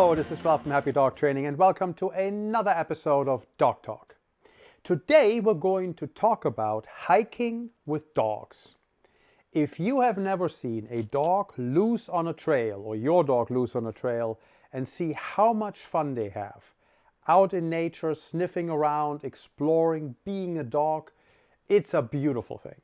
Hello, this is Ralph from Happy Dog Training and welcome to another episode of Dog Talk. Today we're going to talk about hiking with dogs. If you have never seen a dog loose on a trail or your dog loose on a trail and see how much fun they have out in nature, sniffing around, exploring, being a dog, it's a beautiful thing.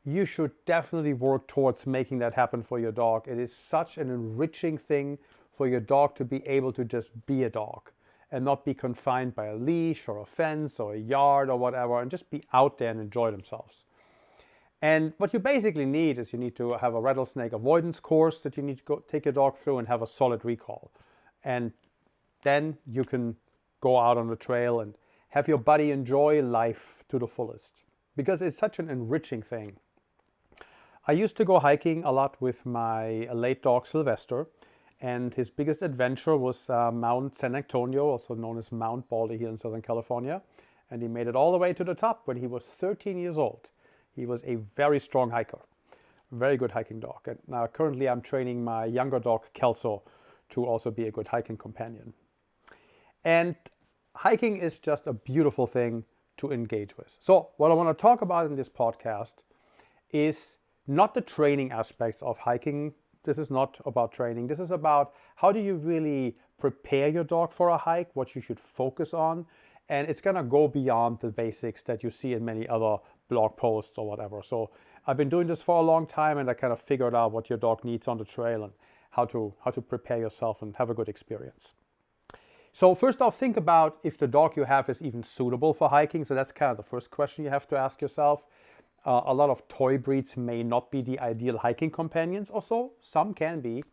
You should definitely work towards making that happen for your dog. It is such an enriching thing for your dog to be able to just be a dog and not be confined by a leash or a fence or a yard or whatever, and just be out there and enjoy themselves. And what you basically need is you need to have a rattlesnake avoidance course that you need to go take your dog through and have a solid recall. And then you can go out on the trail and have your buddy enjoy life to the fullest, because it's such an enriching thing. I used to go hiking a lot with my late dog Sylvester, and his biggest adventure was Mount San Antonio, also known as Mount Baldy here in Southern California. And he made it all the way to the top when he was 13 years old. He was a very strong hiker, very good hiking dog. And now currently I'm training my younger dog Kelso to also be a good hiking companion. And hiking is just a beautiful thing to engage with. So what I want to talk about in this podcast is not the training aspects of hiking. This is not about training. This is about how do you really prepare your dog for a hike, what you should focus on. And it's going to go beyond the basics that you see in many other blog posts or whatever. So I've been doing this for a long time, and I kind of figured out what your dog needs on the trail and how to prepare yourself and have a good experience. So first off, think about if the dog you have is even suitable for hiking. So that's kind of the first question you have to ask yourself. A lot of toy breeds may not be the ideal hiking companions, or so. Some can be,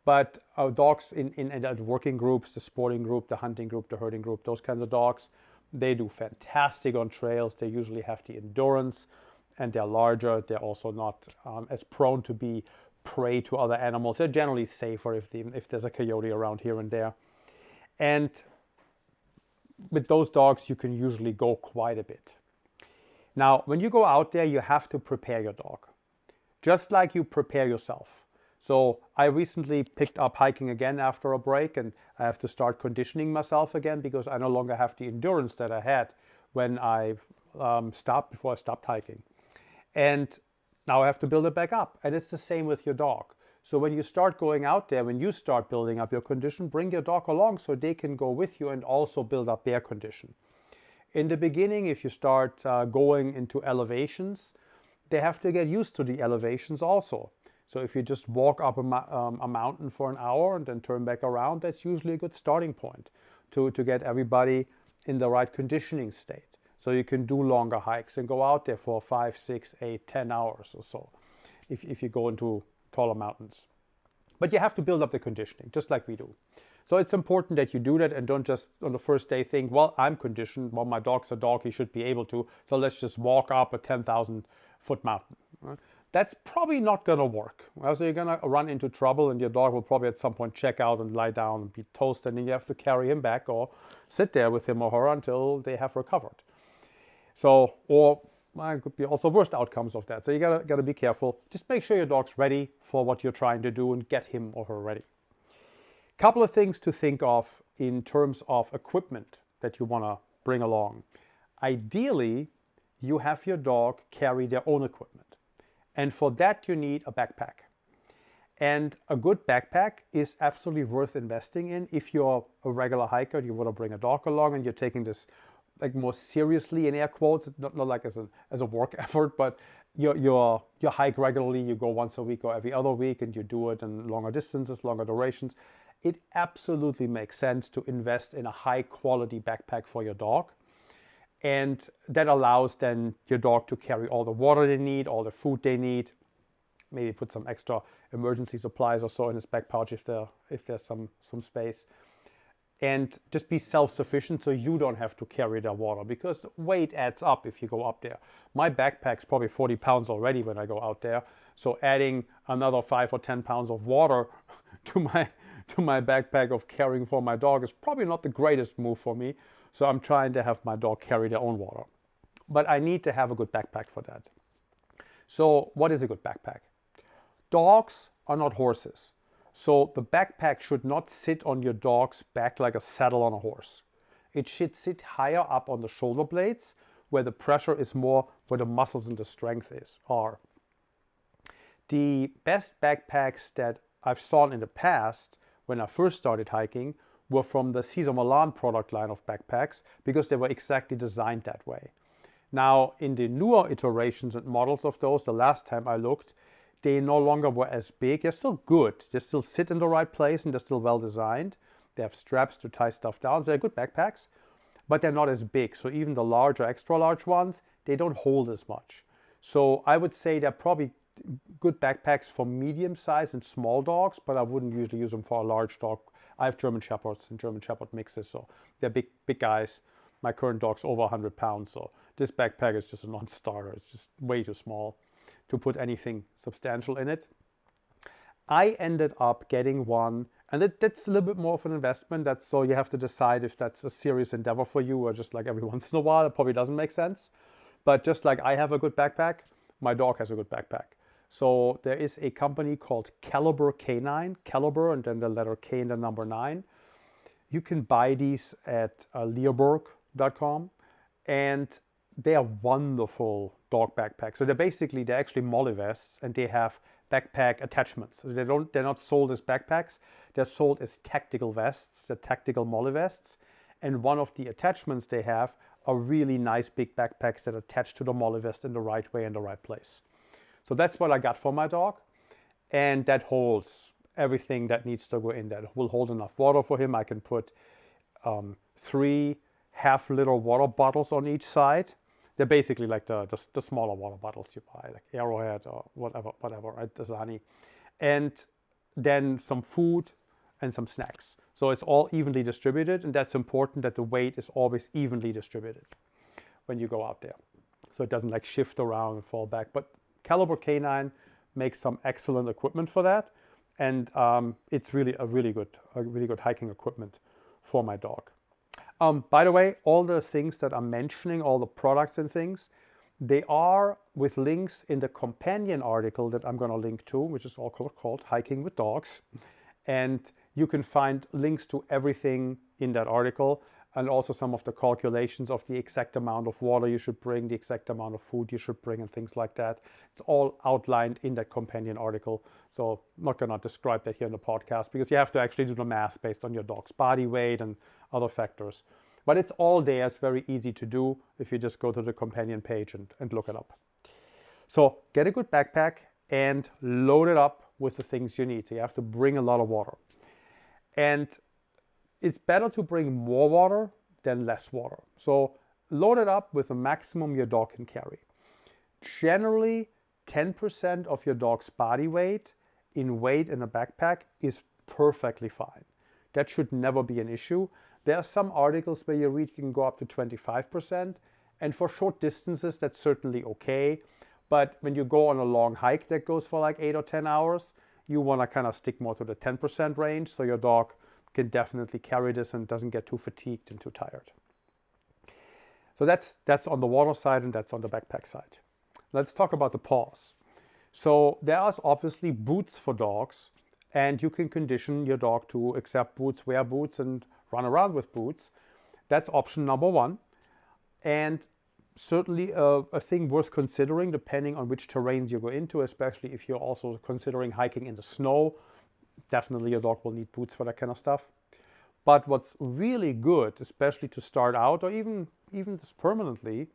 but dogs in working groups, the sporting group, the hunting group, the herding group, those kinds of dogs, they do fantastic on trails. They usually have the endurance, and they're larger. They're also not as prone to be prey to other animals. They're generally safer if there's a coyote around here and there. And with those dogs, you can usually go quite a bit. Now, when you go out there, you have to prepare your dog, just like you prepare yourself. So I recently picked up hiking again after a break, and I have to start conditioning myself again because I no longer have the endurance that I had when I before I stopped hiking. And now I have to build it back up. And it's the same with your dog. So when you start going out there, when you start building up your condition, bring your dog along so they can go with you and also build up their condition. In the beginning, if you start going into elevations, they have to get used to the elevations also. So if you just walk up a mountain for an hour and then turn back around, that's usually a good starting point to get everybody in the right conditioning state. So you can do longer hikes and go out there for 5, 6, 8, 10 hours or so if you go into taller mountains. But you have to build up the conditioning, just like we do. So it's important that you do that and don't just on the first day think, well, I'm conditioned, well, my dog's a dog, he should be able to, so let's just walk up a 10,000 foot mountain. That's probably not going to work. So you're going to run into trouble, and your dog will probably at some point check out and lie down and be toasted, and then you have to carry him back or sit there with him or her until they have recovered. So, or well, it could be also worst outcomes of that. So you gotta be careful. Just make sure your dog's ready for what you're trying to do and get him or her ready. Couple of things to think of in terms of equipment that you want to bring along. Ideally, you have your dog carry their own equipment. And for that, you need a backpack. And a good backpack is absolutely worth investing in. If you're a regular hiker, you want to bring a dog along and you're taking this like more seriously in air quotes, not like as a work effort, but you hike regularly, you go once a week or every other week, and you do it in longer distances, longer durations. It absolutely makes sense to invest in a high quality backpack for your dog. And that allows then your dog to carry all the water they need, all the food they need, maybe put some extra emergency supplies or so in his back pouch if there's some space. And just be self-sufficient so you don't have to carry their water, because weight adds up if you go up there. My backpack's probably 40 pounds already when I go out there. So adding another 5 or 10 pounds of water to my backpack of carrying for my dog is probably not the greatest move for me. So I'm trying to have my dog carry their own water. But I need to have a good backpack for that. So what is a good backpack? Dogs are not horses. So the backpack should not sit on your dog's back like a saddle on a horse. It should sit higher up on the shoulder blades where the pressure is more, where the muscles and the strength are. The best backpacks that I've saw in the past when I first started hiking were from the Cesar Millan product line of backpacks because they were exactly designed that way. Now, in the newer iterations and models of those, the last time I looked, they no longer were as big. They're still good. They still sit in the right place and they're still well designed. They have straps to tie stuff down. So they're good backpacks, but they're not as big. So even the larger, extra large ones, they don't hold as much. So I would say they're probably good backpacks for medium size and small dogs, but I wouldn't usually use them for a large dog. I have German Shepherds and German Shepherd mixes, so they're big guys. My current dog's over 100 pounds, so this backpack is just a non-starter. It's just way too small to put anything substantial in it. I ended up getting one, and that's a little bit more of an investment. So you have to decide if that's a serious endeavor for you or just like every once in a while. It probably doesn't make sense. But just like I have a good backpack, my dog has a good backpack. So there is a company called Caliber Canine, Caliber and then the letter K and the number 9. You can buy these at learburg.com, and they are wonderful dog backpacks. So they're actually molly vests, and they have backpack attachments. So they're not sold as backpacks. They're sold as tactical vests, the tactical molly vests. And one of the attachments they have are really nice big backpacks that attach to the molly vest in the right way in the right place. So that's what I got for my dog, and that holds everything that needs to go in there. It will hold enough water for him. I can put 3 half-liter water bottles on each side. They're basically like the smaller water bottles you buy, like Arrowhead or whatever, right? Dasani. And then some food and some snacks. So it's all evenly distributed, and that's important that the weight is always evenly distributed when you go out there. So it doesn't like shift around and fall back. But Caliber Canine makes some excellent equipment for that. And it's really a really good hiking equipment for my dog. By the way, all the things that I'm mentioning, all the products and things, they are with links in the companion article that I'm going to link to, which is all called Hiking with Dogs. And you can find links to everything in that article, and also some of the calculations of the exact amount of water you should bring, the exact amount of food you should bring, and things like that. It's all outlined in that companion article. So I'm not going to describe that here in the podcast because you have to actually do the math based on your dog's body weight and other factors. But it's all there. It's very easy to do if you just go to the companion page and look it up. So get a good backpack and load it up with the things you need. So you have to bring a lot of water. And it's better to bring more water than less water. So load it up with the maximum your dog can carry. Generally, 10% of your dog's body weight in a backpack is perfectly fine. That should never be an issue. There are some articles where you read you can go up to 25%, and for short distances that's certainly okay. But when you go on a long hike that goes for like 8 or 10 hours, you want to kind of stick more to the 10% range so your dog can definitely carry this and doesn't get too fatigued and too tired. So that's on the water side, and that's on the backpack side. Let's talk about the paws. So there are obviously boots for dogs, and you can condition your dog to accept boots, wear boots, and run around with boots. That's option number 1. And certainly a thing worth considering depending on which terrains you go into, especially if you're also considering hiking in the snow. Definitely your dog will need boots for that kind of stuff. But what's really good, especially to start out or even just permanently,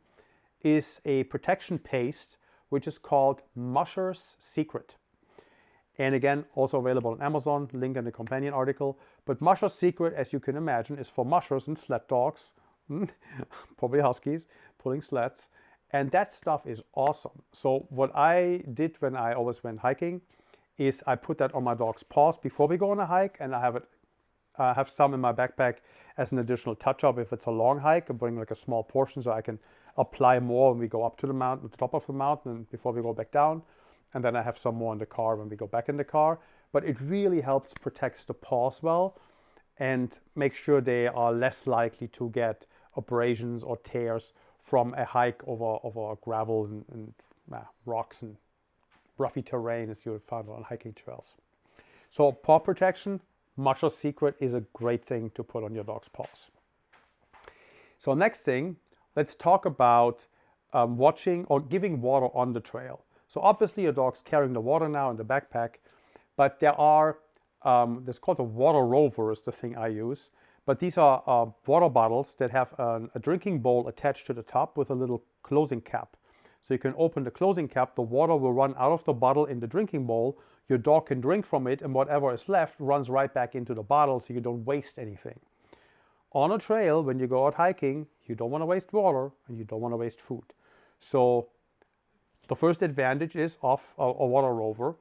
is a protection paste which is called Musher's Secret. And again, also available on Amazon, link in the companion article. But Musher's Secret, as you can imagine, is for mushers and sled dogs, probably huskies, pulling sleds. And that stuff is awesome. So what I did when I always went hiking is I put that on my dog's paws before we go on a hike, and I have some in my backpack as an additional touch-up if it's a long hike. I bring like a small portion so I can apply more when we go up to the mountain, the top of the mountain, and before we go back down. And then I have some more in the car when we go back in the car. But it really helps protect the paws well and make sure they are less likely to get abrasions or tears from a hike over gravel and rocks and roughy terrain as you would find on hiking trails. So paw protection, Musher's Secret, is a great thing to put on your dog's paws. So next thing, let's talk about watching or giving water on the trail. So obviously your dog's carrying the water now in the backpack, but there are, it's called a water rover is the thing I use. But these are water bottles that have a drinking bowl attached to the top with a little closing cap. So you can open the closing cap, the water will run out of the bottle in the drinking bowl, your dog can drink from it, and whatever is left runs right back into the bottle so you don't waste anything. On a trail, when you go out hiking, you don't want to waste water and you don't want to waste food. So the first advantage is of a water rover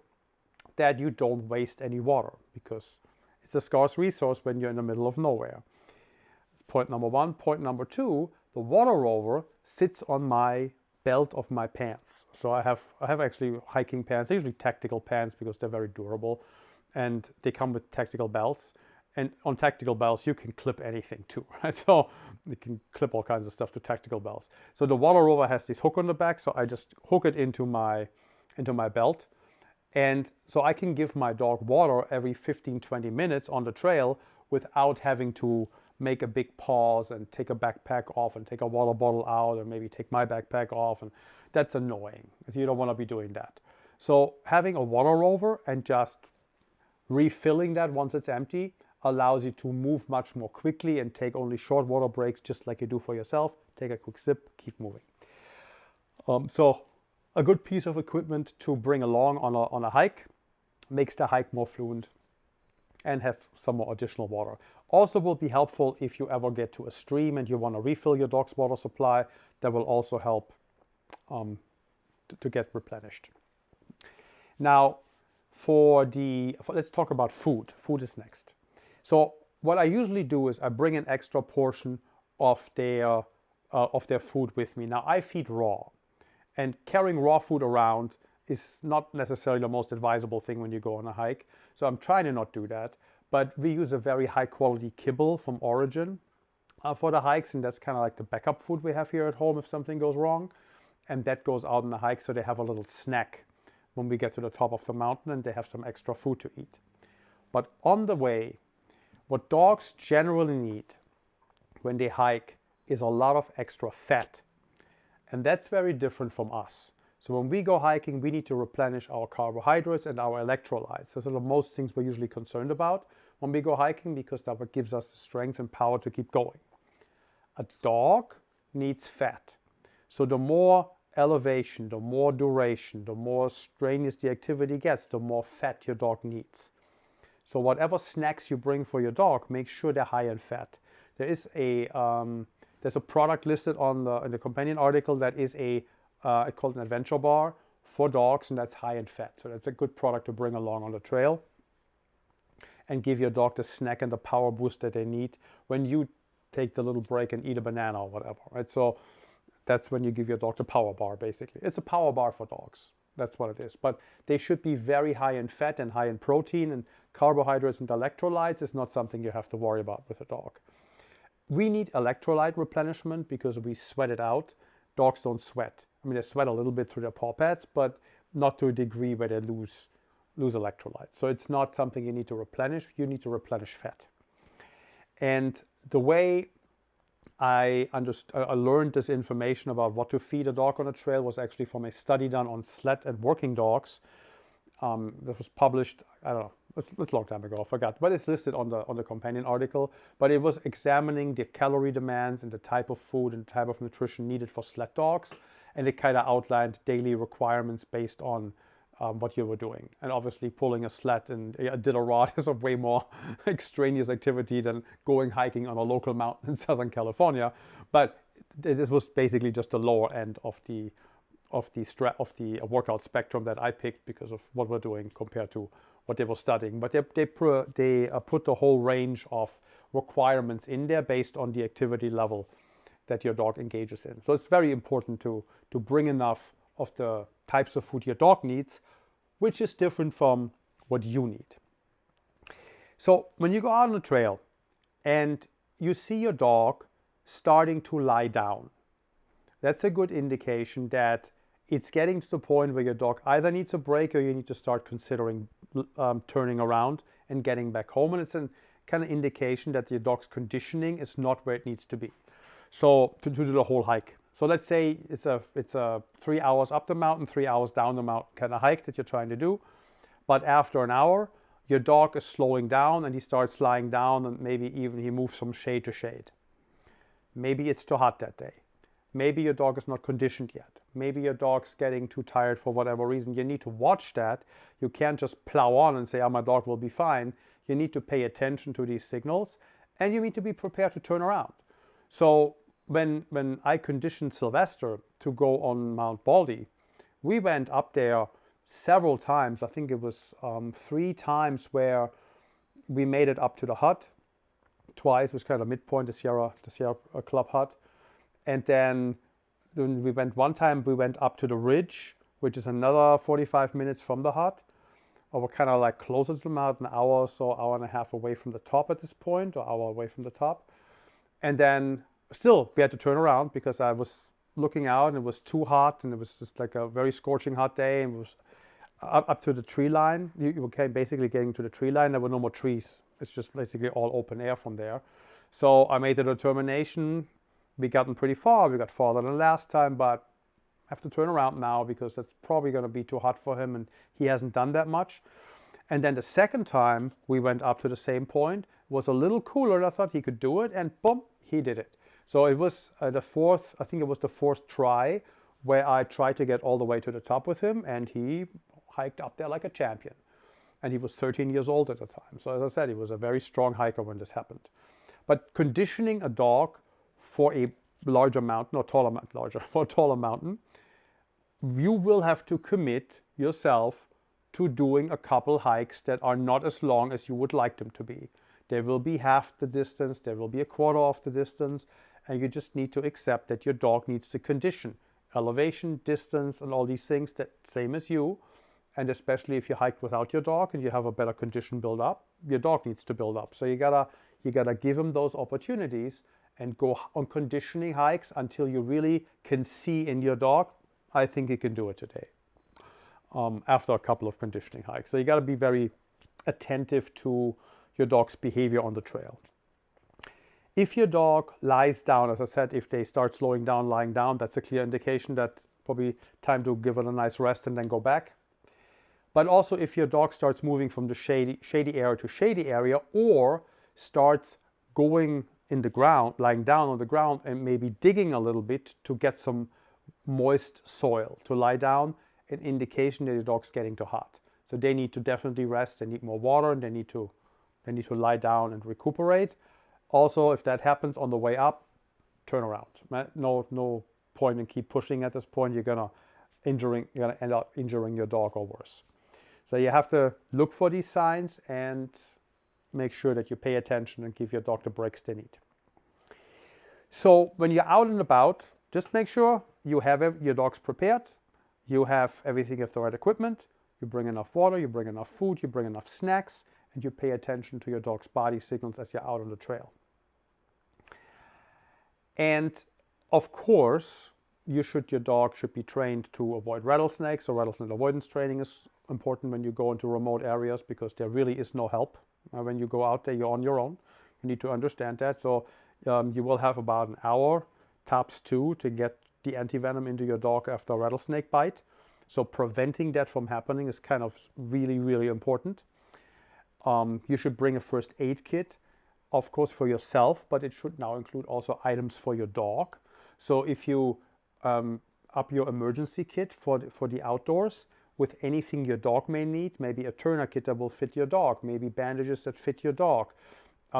that you don't waste any water because it's a scarce resource when you're in the middle of nowhere. That's point number one. Point number two, the water rover sits on my belt of my pants. So I have actually hiking pants. They're usually tactical pants because they're very durable and they come with tactical belts. And on tactical belts, you can clip anything too, right? So you can clip all kinds of stuff to tactical belts. So the water rover has this hook on the back, so I just hook it into my belt. And so I can give my dog water every 15-20 minutes on the trail without having to make a big pause and take a backpack off and take a water bottle out and maybe take my backpack off. And that's annoying. You don't want to be doing that. So having a water rover and just refilling that once it's empty allows you to move much more quickly and take only short water breaks just like you do for yourself. Take a quick sip, keep moving. So a good piece of equipment to bring along on a hike, makes the hike more fluent and have some more additional water. Also will be helpful if you ever get to a stream and you want to refill your dog's water supply. That will also help to get replenished. Now let's talk about food. Food is next. So what I usually do is I bring an extra portion of their food with me. Now I feed raw. And carrying raw food around is not necessarily the most advisable thing when you go on a hike. So I'm trying to not do that. But we use a very high quality kibble from Origin for the hikes. And that's kind of like the backup food we have here at home if something goes wrong. And that goes out on the hike so they have a little snack when we get to the top of the mountain and they have some extra food to eat. But on the way, what dogs generally need when they hike is a lot of extra fat. And that's very different from us. So when we go hiking, we need to replenish our carbohydrates and our electrolytes. Those are the most things we're usually concerned about when we go hiking because that's what gives us the strength and power to keep going. A dog needs fat. So the more elevation, the more duration, the more strenuous the activity gets, the more fat your dog needs. So whatever snacks you bring for your dog, make sure they're high in fat. There's a product listed in the companion article that is it's called an adventure bar for dogs, and that's high in fat. So that's a good product to bring along on the trail and give your dog the snack and the power boost that they need when you take the little break and eat a banana or whatever, right? So that's when you give your dog the power bar, basically. It's a power bar for dogs. That's what it is. But they should be very high in fat and high in protein, and carbohydrates and electrolytes is not something you have to worry about with a dog. We need electrolyte replenishment because we sweat it out. Dogs don't sweat. I mean, they sweat a little bit through their paw pads, but not to a degree where they lose electrolytes. So it's not something you need to replenish. You need to replenish fat. And the way I learned this information about what to feed a dog on a trail was actually from a study done on sled and working dogs. That was published, I don't know, it's a long time ago, I forgot, but it's listed on the companion article. But it was examining the calorie demands and the type of food and the type of nutrition needed for sled dogs. And it kind of outlined daily requirements based on what you were doing. And obviously pulling a sled and a Diddle-Rod is a way more extraneous activity than going hiking on a local mountain in Southern California. But this was basically just the lower end of the workout spectrum that I picked because of what we're doing compared to what they were studying. But they put the whole range of requirements in there based on the activity level that your dog engages in. So it's very important to bring enough of the types of food your dog needs, which is different from what you need. So when you go out on the trail and you see your dog starting to lie down, that's a good indication that it's getting to the point where your dog either needs a break or you need to start considering turning around and getting back home. And it's a kind of indication that your dog's conditioning is not where it needs to be. So to do the whole hike. So let's say it's a 3 hours up the mountain, 3 hours down the mountain kind of hike that you're trying to do. But after an hour, your dog is slowing down and he starts lying down, and maybe even he moves from shade to shade. Maybe it's too hot that day. Maybe your dog is not conditioned yet. Maybe your dog's getting too tired for whatever reason. You need to watch that. You can't just plow on and say, oh, my dog will be fine. You need to pay attention to these signals, and you need to be prepared to turn around. So when I conditioned Sylvester to go on Mount Baldy, we went up there several times. I think it was 3 times where we made it up to the hut. Twice was kind of midpoint, the Sierra Club hut. And then we went one time, we went up to the ridge, which is another 45 minutes from the hut. Or we're kind of like closer to the mountain, an hour or so, hour and a half away from the top at this point, or hour away from the top. And then still, we had to turn around because I was looking out and it was too hot, and it was just like a very scorching hot day, and it was up to the tree line. You were basically getting to the tree line. There were no more trees. It's just basically all open air from there. So I made the determination. We gotten pretty far. We got farther than last time, but I have to turn around now because that's probably going to be too hot for him, and he hasn't done that much. And then the second time we went up to the same point, it was a little cooler, and I thought he could do it, and boom, he did it. So it was I think it was the fourth try where I tried to get all the way to the top with him, and he hiked up there like a champion. And he was 13 years old at the time. So as I said, he was a very strong hiker when this happened. But conditioning a dog for a larger mountain, or for a taller mountain, you will have to commit yourself to doing a couple hikes that are not as long as you would like them to be. There will be half the distance, there will be a quarter of the distance, and you just need to accept that your dog needs to condition. Elevation, distance, and all these things, that same as you. And especially if you hike without your dog and you have a better condition build up, your dog needs to build up. So you gotta give him those opportunities and go on conditioning hikes until you really can see in your dog. I think you can do it today after a couple of conditioning hikes. So you gotta be very attentive to your dog's behavior on the trail. If your dog lies down, as I said, if they start slowing down, lying down, that's a clear indication that probably time to give it a nice rest and then go back. But also if your dog starts moving from the shady area to shady area, or starts going in the ground, lying down on the ground and maybe digging a little bit to get some moist soil to lie down, an indication that your dog's getting too hot. So they need to definitely rest, they need more water, and they need to lie down and recuperate. Also, if that happens on the way up, turn around. No point in keep pushing at this point. You're gonna end up injuring your dog or worse. So you have to look for these signs and make sure that you pay attention and give your dog the breaks they need. So when you're out and about, just make sure you have your dog's prepared. You have everything, you have the right equipment. You bring enough water, you bring enough food, you bring enough snacks, and you pay attention to your dog's body signals as you're out on the trail. And of course, your dog should be trained to avoid rattlesnakes. So rattlesnake avoidance training is important when you go into remote areas, because there really is no help. When you go out there, you're on your own. You need to understand that. So you will have about an hour, tops 2, to get the antivenom into your dog after a rattlesnake bite. So preventing that from happening is kind of really, really important. You should bring a first aid kit, of course, for yourself, but it should now include also items for your dog. So if you up your emergency kit for the outdoors with anything your dog may need, maybe a tourniquet that will fit your dog, maybe bandages that fit your dog,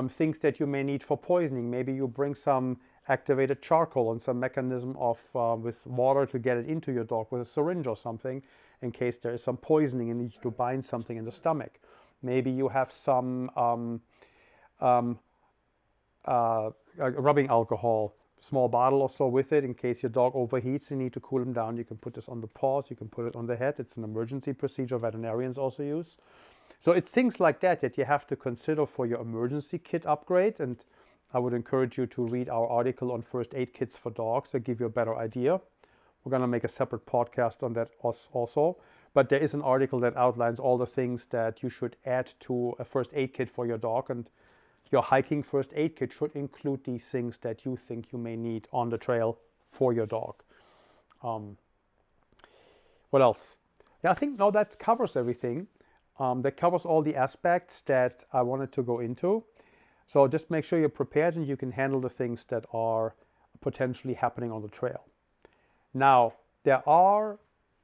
things that you may need for poisoning. Maybe you bring some activated charcoal and some mechanism of with water to get it into your dog with a syringe or something in case there is some poisoning and you need to bind something in the stomach. Maybe you have some rubbing alcohol, small bottle or so with it in case your dog overheats and you need to cool him down. You can put this on the paws, you can put it on the head. It's an emergency procedure veterinarians also use. So it's things like that you have to consider for your emergency kit upgrade. And I would encourage you to read our article on first aid kits for dogs to give you a better idea. We're going to make a separate podcast on that also. But there is an article that outlines all the things that you should add to a first aid kit for your dog, and your hiking first aid kit should include these things that you think you may need on the trail for your dog. What else? Yeah, I think no, that covers everything. That covers all the aspects that I wanted to go into. So just make sure you're prepared and you can handle the things that are potentially happening on the trail. Now, there are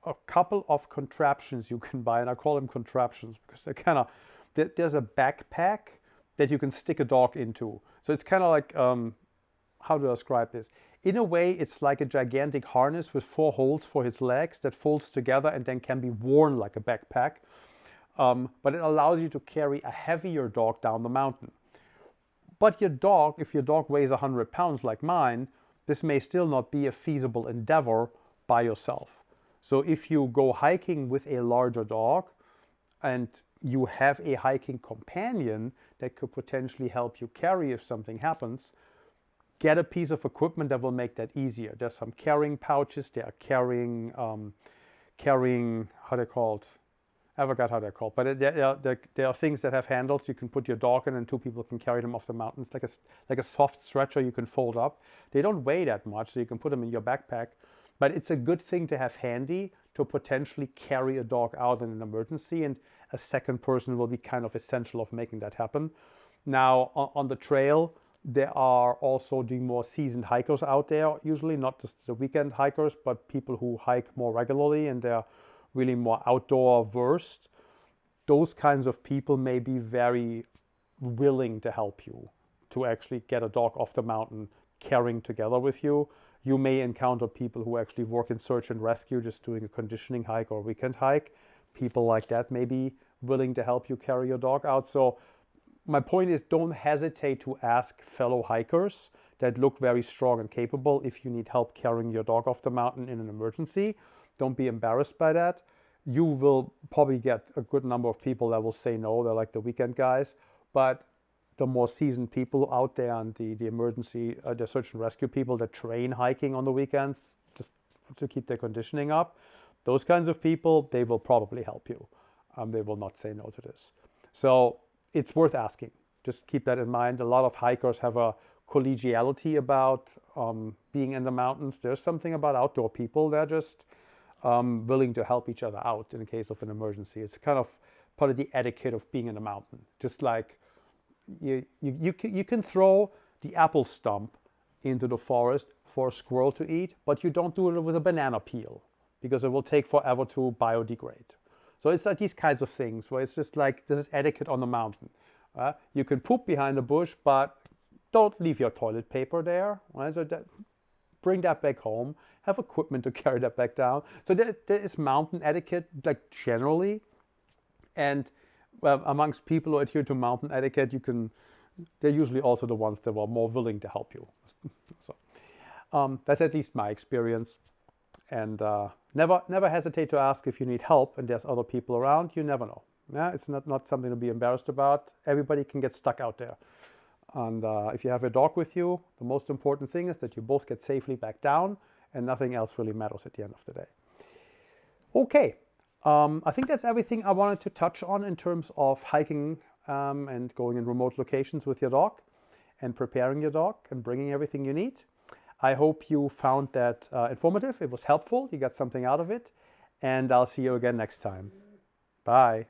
a couple of contraptions you can buy, and I call them contraptions because they're kind of, there's a backpack that you can stick a dog into. So it's kind of like, how to describe this? In a way, it's like a gigantic harness with 4 holes for his legs that folds together and then can be worn like a backpack. But it allows you to carry a heavier dog down the mountain. But your dog, if your dog weighs 100 pounds like mine, this may still not be a feasible endeavor by yourself. So if you go hiking with a larger dog and you have a hiking companion that could potentially help you carry if something happens, get a piece of equipment that will make that easier. There's some carrying pouches. They are carrying, how they're called? I forgot how they're called, but there are things that have handles you can put your dog in and 2 people can carry them off the mountains, like a soft stretcher you can fold up. They don't weigh that much, so you can put them in your backpack, but it's a good thing to have handy to potentially carry a dog out in an emergency, and a second person will be kind of essential of making that happen. Now, on the trail, there are also the more seasoned hikers out there, usually not just the weekend hikers, but people who hike more regularly and they're really more outdoor versed. Those kinds of people may be very willing to help you to actually get a dog off the mountain carrying together with you. You may encounter people who actually work in search and rescue, just doing a conditioning hike or weekend hike. People like that may be willing to help you carry your dog out. So my point is, don't hesitate to ask fellow hikers that look very strong and capable if you need help carrying your dog off the mountain in an emergency. Don't be embarrassed by that. You will probably get a good number of people that will say no. They're like the weekend guys. But the more seasoned people out there and the emergency, the search and rescue people that train hiking on the weekends just to keep their conditioning up, those kinds of people, they will probably help you. They will not say no to this. So it's worth asking. Just keep that in mind. A lot of hikers have a collegiality about being in the mountains. There's something about outdoor people. They're just willing to help each other out in case of an emergency. It's kind of part of the etiquette of being in a mountain. Just like you can throw the apple stump into the forest for a squirrel to eat, but you don't do it with a banana peel because it will take forever to biodegrade. So it's like these kinds of things where it's just like, this is etiquette on the mountain. You can poop behind a bush, but don't leave your toilet paper there. Right? So bring that back home. Have equipment to carry that back down. So there is mountain etiquette, like generally. And amongst people who adhere to mountain etiquette, they're usually also the ones that were more willing to help you. So that's at least my experience. And never hesitate to ask if you need help and there's other people around. You never know. Yeah, it's not something to be embarrassed about. Everybody can get stuck out there. And if you have a dog with you, the most important thing is that you both get safely back down and nothing else really matters at the end of the day. Okay, I think that's everything I wanted to touch on in terms of hiking and going in remote locations with your dog and preparing your dog and bringing everything you need. I hope you found that informative. It was helpful. You got something out of it. And I'll see you again next time. Bye.